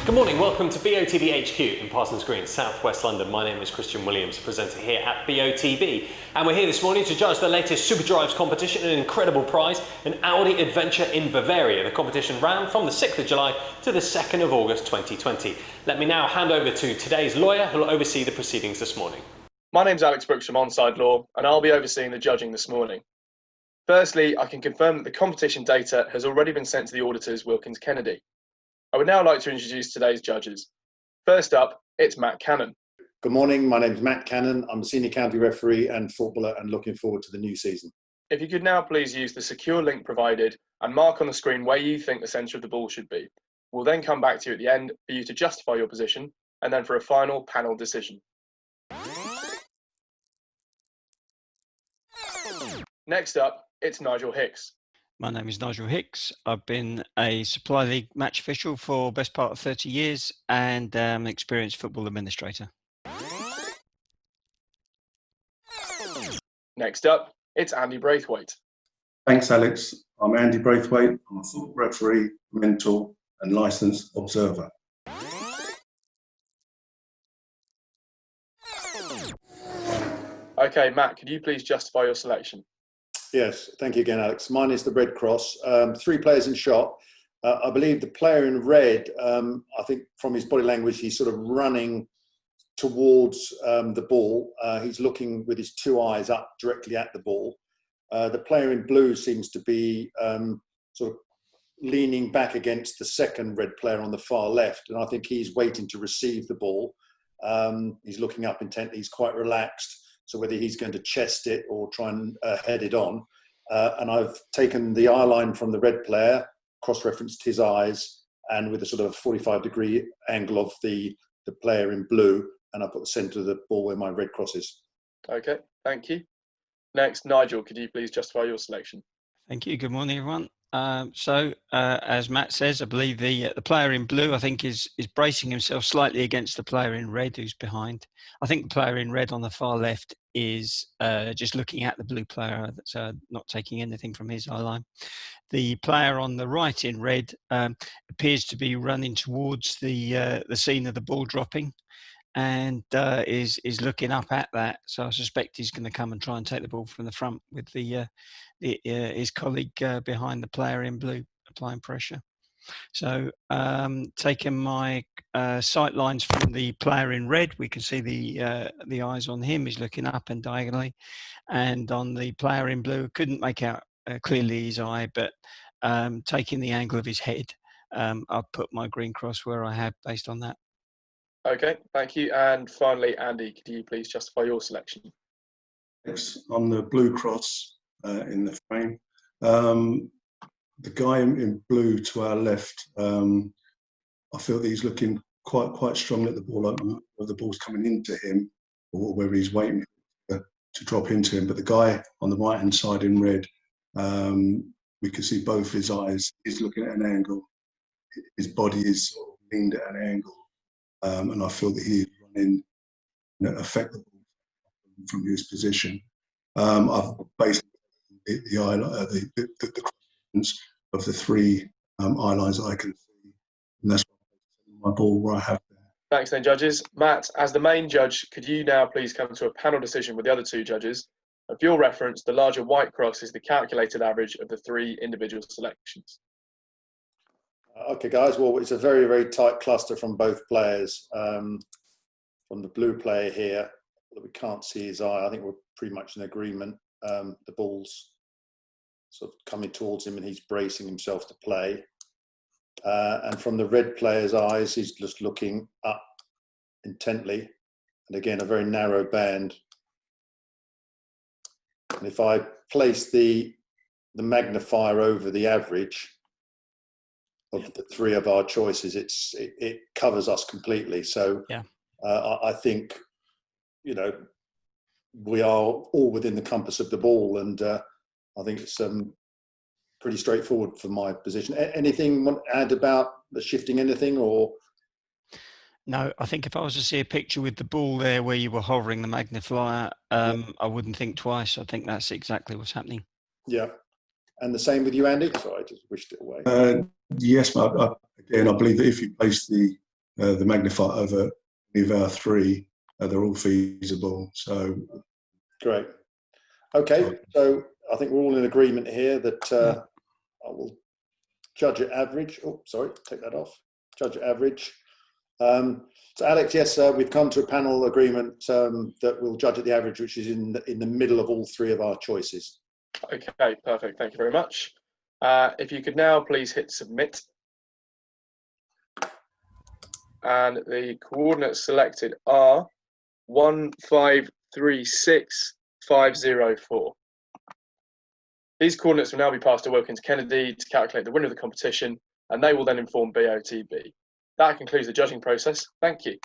Good morning, welcome to BOTB HQ in Parsons Green, South West London. My name is Christian Williams, presenter here at BOTB. And we're here this morning to judge the latest Superdrives competition, an incredible prize, an Audi adventure in Bavaria. The competition ran from the 6th of July to the 2nd of August 2020. Let me now hand over to today's lawyer who will oversee the proceedings this morning. My name's Alex Brooks from Onside Law, and I'll be overseeing the judging this morning. Firstly, I can confirm that the competition data has already been sent to the auditors Wilkins Kennedy. I would now like to introduce today's judges. First up, it's Matt Cannon. Good morning, my name's Matt Cannon. I'm a senior county referee and footballer and looking forward to the new season. If you could now please use the secure link provided and mark on the screen where you think the centre of the ball should be. We'll then come back to you at the end for you to justify your position and then for a final panel decision. Next up, it's Nigel Hicks. My name is Nigel Hicks. I've been a Supply League match official for best part of 30 years and an experienced football administrator. Next up, it's Andy Braithwaite. Thanks, Alex. I'm Andy Braithwaite. I'm a football referee, mentor and licensed observer. Okay, Matt, could you please justify your selection? Yes, thank you again, Alex. Mine is the Red Cross. 3 players in shot. I believe the player in red, I think from his body language, he's sort of running towards the ball. He's looking with his 2 eyes up directly at the ball. The player in blue seems to be sort of leaning back against the second red player on the far left. And I think he's waiting to receive the ball. He's looking up intently. He's quite relaxed. So whether he's going to chest it or try and head it on. And I've taken the eye line from the red player, cross-referenced his eyes, and with a sort of 45-degree angle of the player in blue, and I put the centre of the ball where my red cross is. Okay, thank you. Next, Nigel, could you please justify your selection? Thank you. Good morning, everyone. As Matt says, I believe the player in blue, I think, is bracing himself slightly against the player in red who's behind. I think the player in red on the far left is just looking at the blue player, that's not taking anything from his eye line. The player on the right in red appears to be running towards the scene of the ball dropping, and is looking up at that. So I suspect he's going to come and try and take the ball from the front with his colleague behind the player in blue applying pressure. So taking my sight lines from the player in red, we can see the eyes on him. He's looking up and diagonally, and on the player in blue, couldn't make out clearly his eye, but taking the angle of his head, I'll put my green cross where I have based on that. Okay, thank you. And finally, Andy, could you please justify your selection? Yes, on the blue cross in the frame. The guy in blue to our left, I feel that he's looking quite strongly at the ball, like whether the ball's coming into him or whether he's waiting to drop into him. But the guy on the right-hand side in red, we can see both his eyes. He's looking at an angle. His body is sort of leaned at an angle. And I feel that he is running effectively from his position. I've based the cross of the 3 eye lines that I can see, and that's my ball where I have there. Thanks then, judges. Matt, as the main judge, could you now please come to a panel decision with the other 2 judges? And for your reference, the larger white cross is the calculated average of the 3 individual selections. Okay, guys. Well, it's a very, very tight cluster from both players. From the blue player here, that we can't see his eye. I think we're pretty much in agreement. The ball's sort of coming towards him and he's bracing himself to play. And from the red player's eyes, he's just looking up intently. And again, a very narrow band. And if I place the magnifier over the average of the 3 of our choices, it covers us completely. So yeah. I think, we are all within the compass of the ball, and I think it's pretty straightforward for my position. Anything you want to add about the shifting anything, or? No, I think if I was to see a picture with the ball there where you were hovering the magnifier, I wouldn't think twice. I think that's exactly what's happening. Yeah. And the same with you, Andy? Sorry, I just wished it away. Yes, again, I believe that if you place the the magnifier over any of our three, they're all feasible. So great. Okay, so I think we're all in agreement here that I will judge at average. Oh, sorry, take that off. Judge at average. So Alex, yes, we've come to a panel agreement that we'll judge at the average, which is in the middle of all three of our choices. Okay, perfect. Thank you very much. If you could now please hit submit. And the coordinates selected are 1536504. These coordinates will now be passed to Wilkins Kennedy to calculate the winner of the competition, and they will then inform BOTB. That concludes the judging process. Thank you.